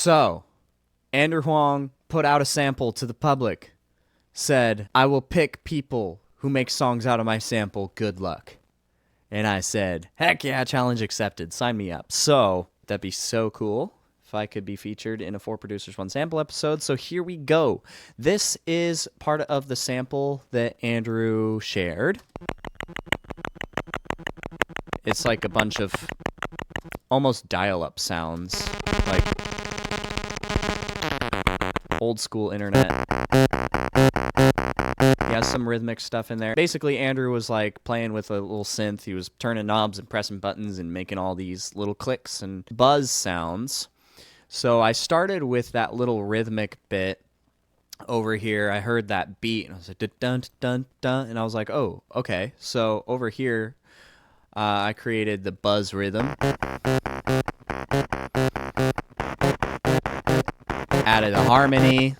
So, Andrew Huang put out a sample to the public, said, I will pick people who make songs out of my sample. Good luck. And I said, heck yeah, challenge accepted. Sign me up. So, that'd be so cool if I could be featured in a 4 Producers 1 Sample episode. So here we go. This is part of the sample that Andrew shared. It's like a bunch of almost dial-up sounds, like old school internet. He has some rhythmic stuff in there. Basically, Andrew was like playing with a little synth. He was turning knobs and pressing buttons and making all these little clicks and buzz sounds. So I started with that little rhythmic bit over here. I heard that beat and I was like, dun dun dun, and I was like, oh, okay. So over here, I created the buzz rhythm. Added a harmony.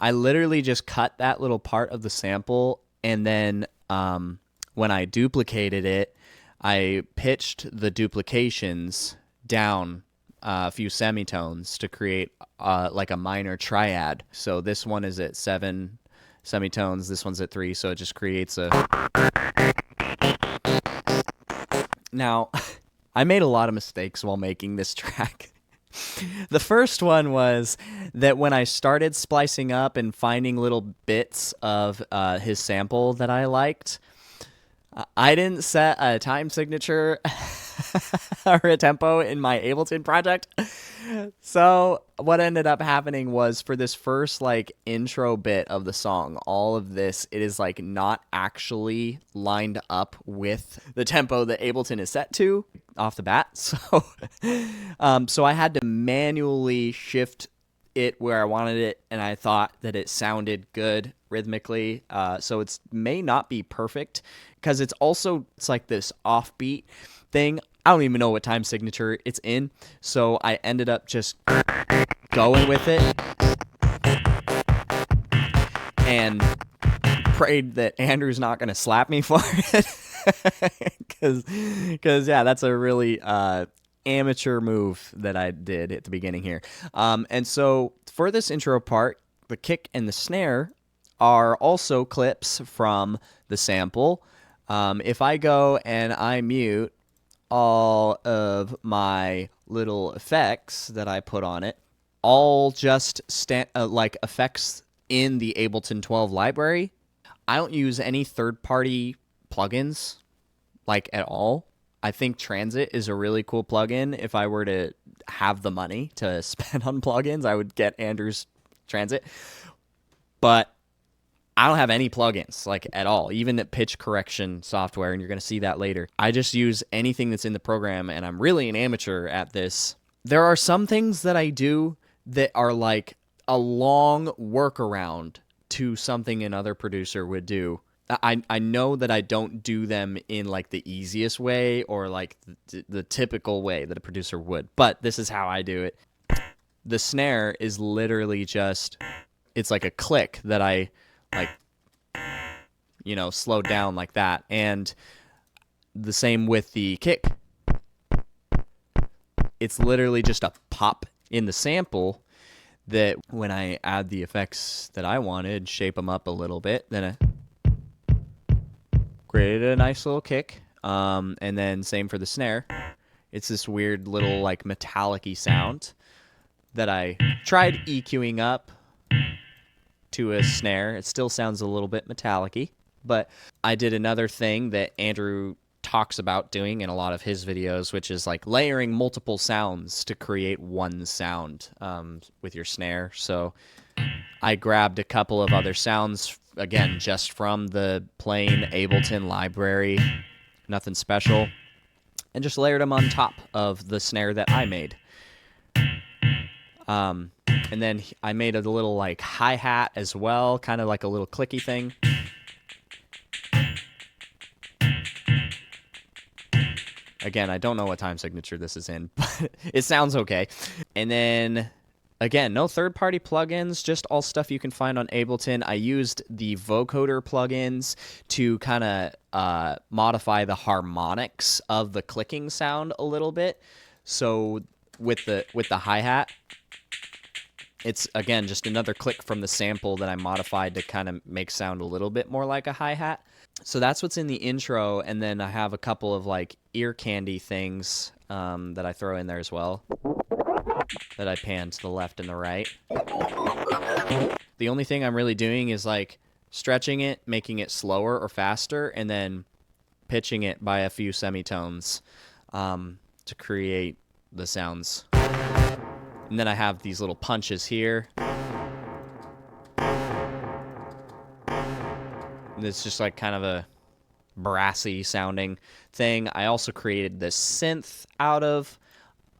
I literally just cut that little part of the sample, and then when I duplicated it, I pitched the duplications down a few semitones to create like a minor triad. So this one is at 7 semitones, this one's at 3, so it just creates a... Now, I made a lot of mistakes while making this track. The first one was that when I started splicing up and finding little bits of his sample that I liked, I didn't set a time signature or a tempo in my Ableton project. So what ended up happening was, for this first like intro bit of the song, all of this, it is like not actually lined up with the tempo that Ableton is set to off the bat. So so I had to manually shift it where I wanted it, and I thought that it sounded good rhythmically. So it may not be perfect because it's like this offbeat thing. I don't even know what time signature it's in, so I ended up just going with it and prayed that Andrew's not going to slap me for it. Because yeah, that's a really amateur move that I did at the beginning here. And so for this intro part, the kick and the snare are also clips from the sample. If I go and I mute all of my little effects that I put on it, all just like effects in the Ableton 12 library. I don't use any third-party plugins, like, at all. I think Transit is a really cool plugin. If I were to have the money to spend on plugins, I would get Andrew's Transit. But I don't have any plugins, like, at all, even at pitch correction software, and you're going to see that later. I just use anything that's in the program, and I'm really an amateur at this. There are some things that I do that are like a long workaround to something another producer would do. I know that I don't do them in like the easiest way or like the typical way that a producer would, but this is how I do it. The snare is literally just, it's like a click that I like, you know, slowed down like that. And the same with the kick. It's literally just a pop in the sample that when I add the effects that I wanted, shape them up a little bit, then I created a nice little kick. And then same for the snare. It's this weird little like metallic-y sound that I tried EQing up to a snare. It still sounds a little bit metallic-y, but I did another thing that Andrew talks about doing in a lot of his videos, which is like layering multiple sounds to create one sound with your snare. So I grabbed a couple of other sounds, again, just from the plain Ableton library, nothing special, and just layered them on top of the snare that I made. And then I made a little like hi-hat as well, kind of like a little clicky thing. Again, I don't know what time signature this is in, but it sounds okay. And then, again, no third-party plugins, just all stuff you can find on Ableton. I used the vocoder plugins to kind of modify the harmonics of the clicking sound a little bit. So with the hi-hat. It's, again, just another click from the sample that I modified to kind of make sound a little bit more like a hi-hat. So that's what's in the intro, and then I have a couple of, like, ear candy things that I throw in there as well, that I pan to the left and the right. The only thing I'm really doing is, like, stretching it, making it slower or faster, and then pitching it by a few semitones to create the sounds. And then I have these little punches here. And it's just like kind of a brassy sounding thing. I also created this synth out of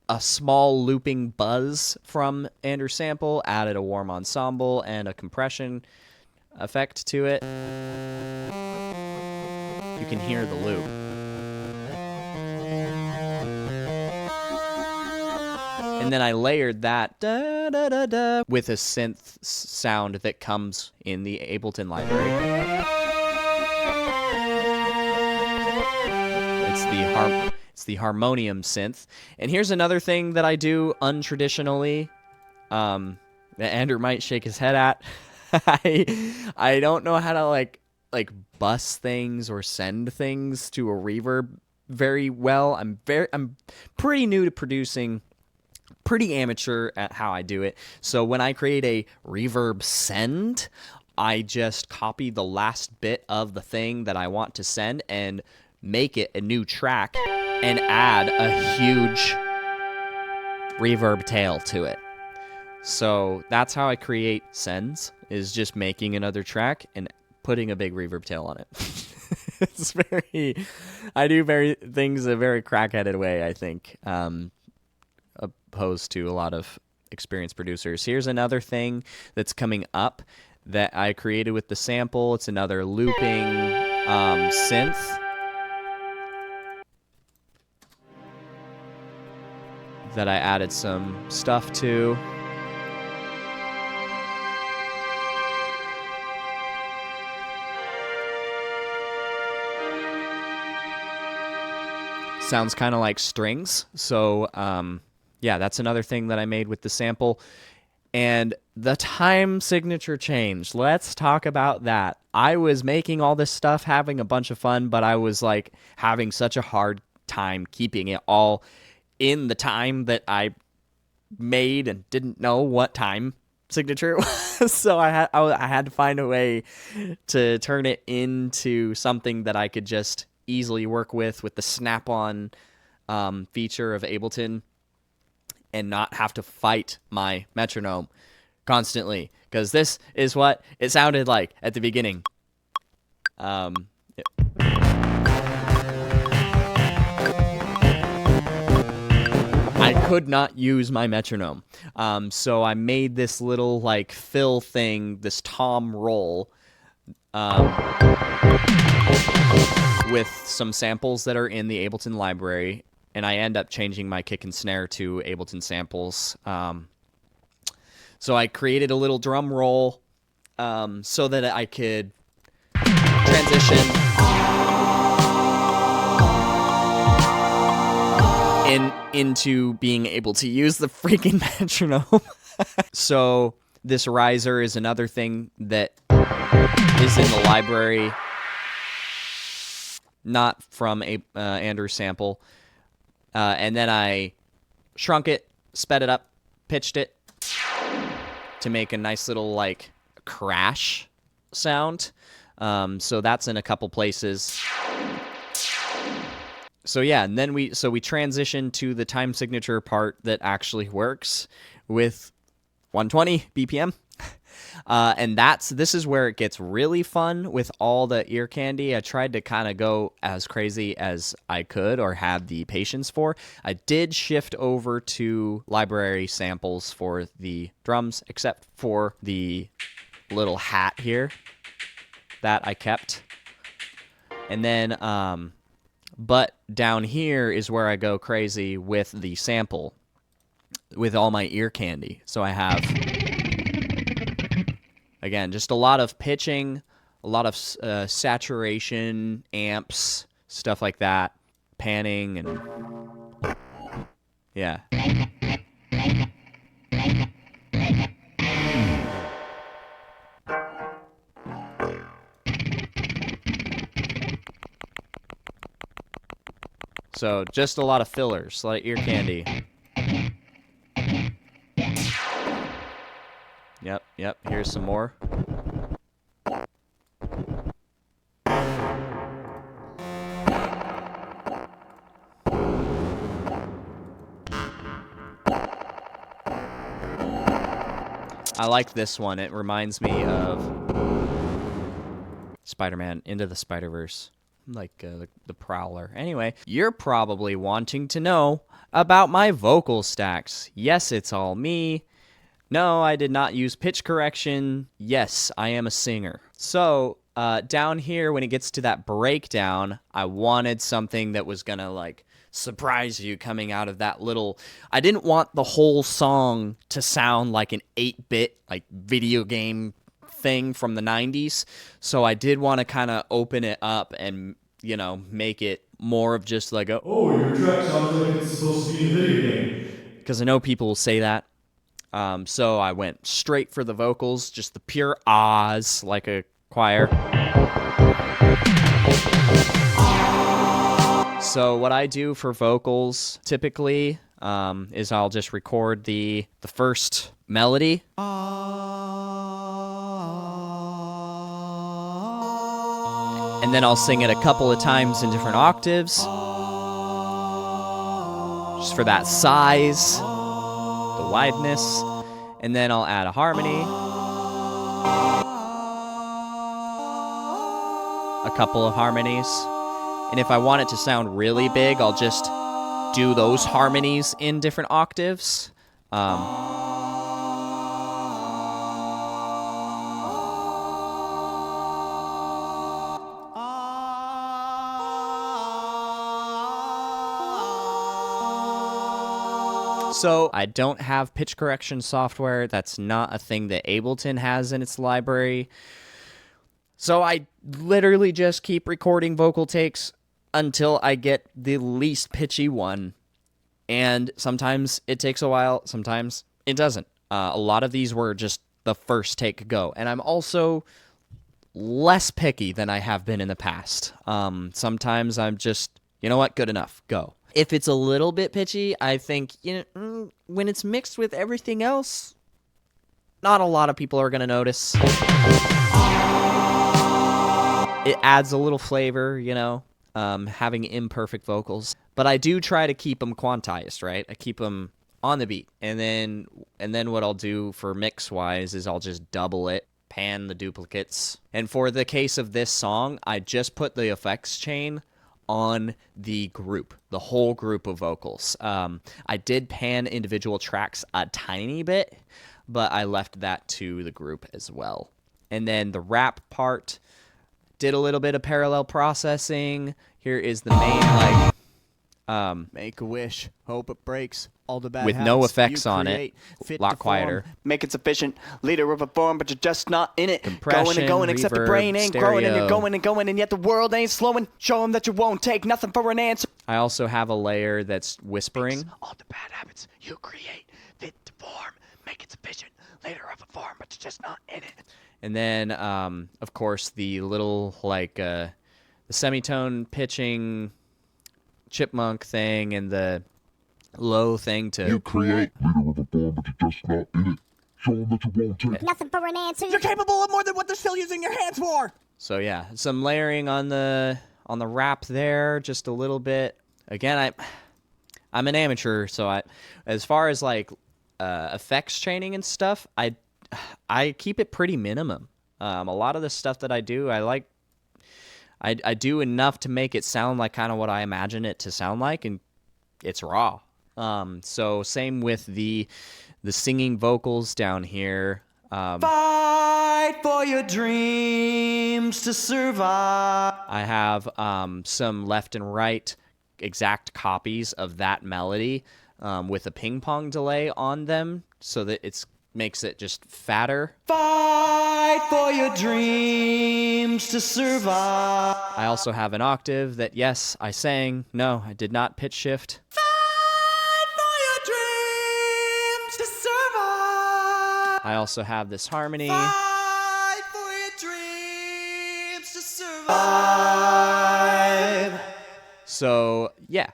a small looping buzz from Andrew's sample, added a warm ensemble and a compression effect to it. You can hear the loop. And then I layered that da, da, da, da, with a synth sound that comes in the Ableton library. It's the harmonium synth. And here's another thing that I do untraditionally, that Andrew might shake his head at. I don't know how to like bus things or send things to a reverb very well. I'm pretty new to producing, pretty amateur at how I do it. So when I create a reverb send, I just copy the last bit of the thing that I want to send and make it a new track and add a huge reverb tail to it. So that's how I create sends, is just making another track and putting a big reverb tail on it. I do things a very crack-headed way, I think, opposed to a lot of experienced producers. Here's another thing that's coming up that I created with the sample. It's another looping synth that I added some stuff to. Sounds kind of like strings. So, yeah, that's another thing that I made with the sample. And the time signature change. Let's talk about that. I was making all this stuff, having a bunch of fun, but I was like having such a hard time keeping it all in the time that I made and didn't know what time signature it was. So I had to find a way to turn it into something that I could just easily work with the snap-on feature of Ableton and not have to fight my metronome constantly, because this is what it sounded like at the beginning. I could not use my metronome, so I made this little like fill thing, this tom roll, with some samples that are in the Ableton library, and I end up changing my kick and snare to Ableton samples. So I created a little drum roll so that I could transition into being able to use the freaking metronome. So this riser is another thing that is in the library, not from Andrew's sample. And then I shrunk it, sped it up, pitched it to make a nice little like crash sound. So that's in a couple places. So yeah, and then we transition to the time signature part that actually works with 120 BPM. And this is where it gets really fun with all the ear candy. I tried to kind of go as crazy as I could or had the patience for. I did shift over to library samples for the drums, except for the little hat here that I kept. And then, but down here is where I go crazy with the sample, with all my ear candy. So I have, again, just a lot of pitching, a lot of saturation, amps, stuff like that, panning, and yeah. So just a lot of fillers, a lot of ear candy. Yep, here's some more. I like this one. It reminds me of Spider-Man Into the Spider-Verse. Like the Prowler. Anyway, you're probably wanting to know about my vocal stacks. Yes, it's all me. No, I did not use pitch correction. Yes, I am a singer. So, down here, when it gets to that breakdown, I wanted something that was gonna, like, surprise you coming out of that little... I didn't want the whole song to sound like an 8-bit, like, video game thing from the 90s. So I did want to kind of open it up and, you know, make it more of just like a, oh, your track sounds like it's supposed to be in a video game. Because I know people will say that. So I went straight for the vocals, just the pure ahs, like a choir. So what I do for vocals typically is I'll just record the first melody. And then I'll sing it a couple of times in different octaves. Just for that size, the wideness. And then I'll add a harmony. A couple of harmonies. And if I want it to sound really big, I'll just do those harmonies in different octaves. So I don't have pitch correction software. That's not a thing that Ableton has in its library. So I literally just keep recording vocal takes until I get the least pitchy one. And sometimes it takes a while, sometimes it doesn't. A lot of these were just the first take go. And I'm also less picky than I have been in the past. Sometimes I'm just, you know what, good enough, go. If it's a little bit pitchy, I think, you know, when it's mixed with everything else, not a lot of people are going to notice. It adds a little flavor, you know, having imperfect vocals. But I do try to keep them quantized, right? I keep them on the beat. And then what I'll do for mix-wise is I'll just double it, pan the duplicates. And for the case of this song, I just put the effects chain on the group, the whole group of vocals. I did pan individual tracks a tiny bit, but I left that to the group as well. And then the rap part, did a little bit of parallel processing. Here is the main, like, make a wish, hope it breaks. All the bad with no habits effects you on create, it, fit a lot to quieter. form, make it sufficient, leader of a form, but you're just not in it. Compression, going and going, except the reverb, brain ain't growing, and you're stereo. going and going, and yet the world ain't slowing. Show them that you won't take nothing for an answer. I also have a layer that's whispering. All the bad habits you create, fit to form, make it sufficient, leader of a form, but you're just not in it. And then, of course, the little, like, the semitone pitching chipmunk thing and the low thing to... You create leader of a form, but you're just not in it. Show them that you won't take Nothing for an answer. You're capable of more than what they're still using your hands for. So yeah, some layering on the rap there, just a little bit. Again, I'm an amateur, so as far as like effects training and stuff, I keep it pretty minimum. A lot of the stuff that I do, I do enough to make it sound like kind of what I imagine it to sound like, and it's raw. So same with the singing vocals down here. Fight for your dreams to survive. I have some left and right exact copies of that melody with a ping pong delay on them so that it makes it just fatter. Fight for your dreams to survive. I also have an octave that, yes, I sang. No, I did not pitch shift. Fight for your dreams to survive. I also have this harmony. Fight for your dreams to survive. So, yeah,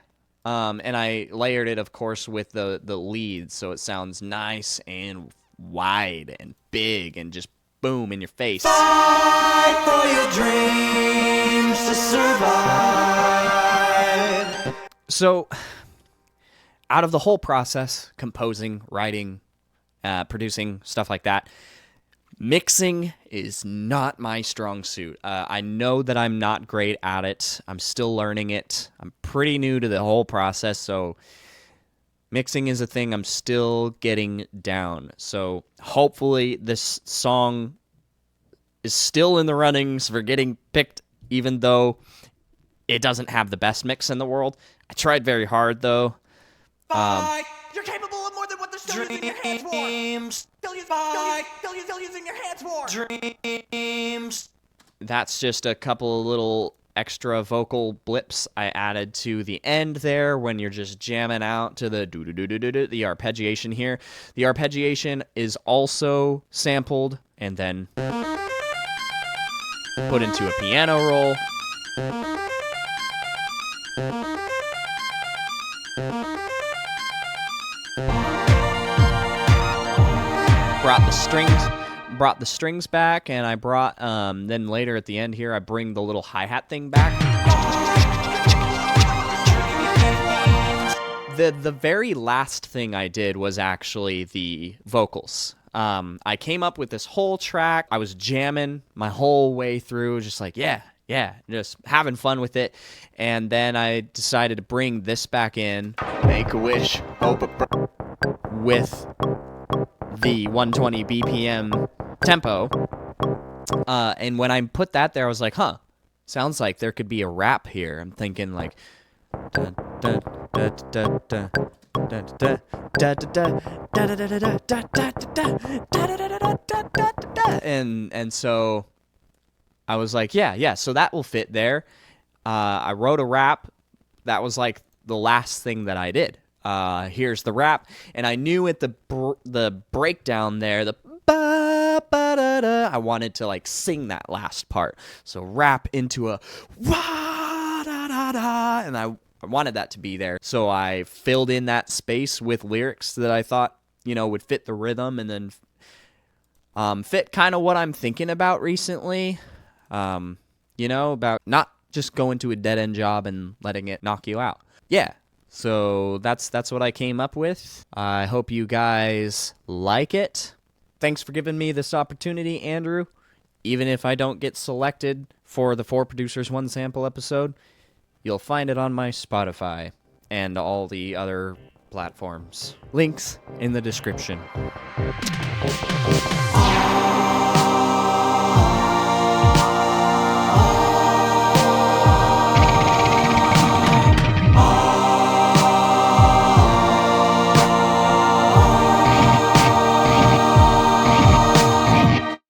And I layered it, of course, with the leads, so it sounds nice and wide and big and just boom in your face. Fight for your dreams to survive. So, out of the whole process, composing, writing, producing, stuff like that, mixing is not my strong suit. I know that I'm not great at it. I'm still learning it. I'm pretty new to the whole process, so mixing is a thing I'm still getting down. So hopefully this song is still in the runnings for getting picked, even though it doesn't have the best mix in the world. I tried very hard, though. You're capable of more than what they're still using your hands for. Still using your hands for. Dreams. That's just a couple of little extra vocal blips I added to the end there when you're just jamming out to the do-do-do-do-do-do, the arpeggiation here. The arpeggiation is also sampled and then put into a piano roll. Brought the strings back, and I brought then later at the end here I bring the little hi-hat thing back. The very last thing I did was actually the vocals. I came up with this whole track. I was jamming my whole way through, just like yeah, just having fun with it. And then I decided to bring this back in, Make a Wish, with the 120 BPM tempo. And when I put that there, I was like, huh, sounds like there could be a rap here. I'm thinking like, and so I was like, yeah, so that will fit there. I wrote a rap. That was like the last thing that I did. Here's the rap, and I knew at the breakdown there, the ba ba da da, I wanted to like sing that last part. So rap into a wa da da da, and I wanted that to be there. So I filled in that space with lyrics that I thought, would fit the rhythm, and then fit kind of what I'm thinking about recently. About not just going to a dead-end job and letting it knock you out. Yeah. So that's what I came up with. I hope you guys like it. Thanks for giving me this opportunity, Andrew. Even if I don't get selected for the 4 Producers 1 Sample episode, you'll find it on my Spotify and all the other platforms. Links in the description.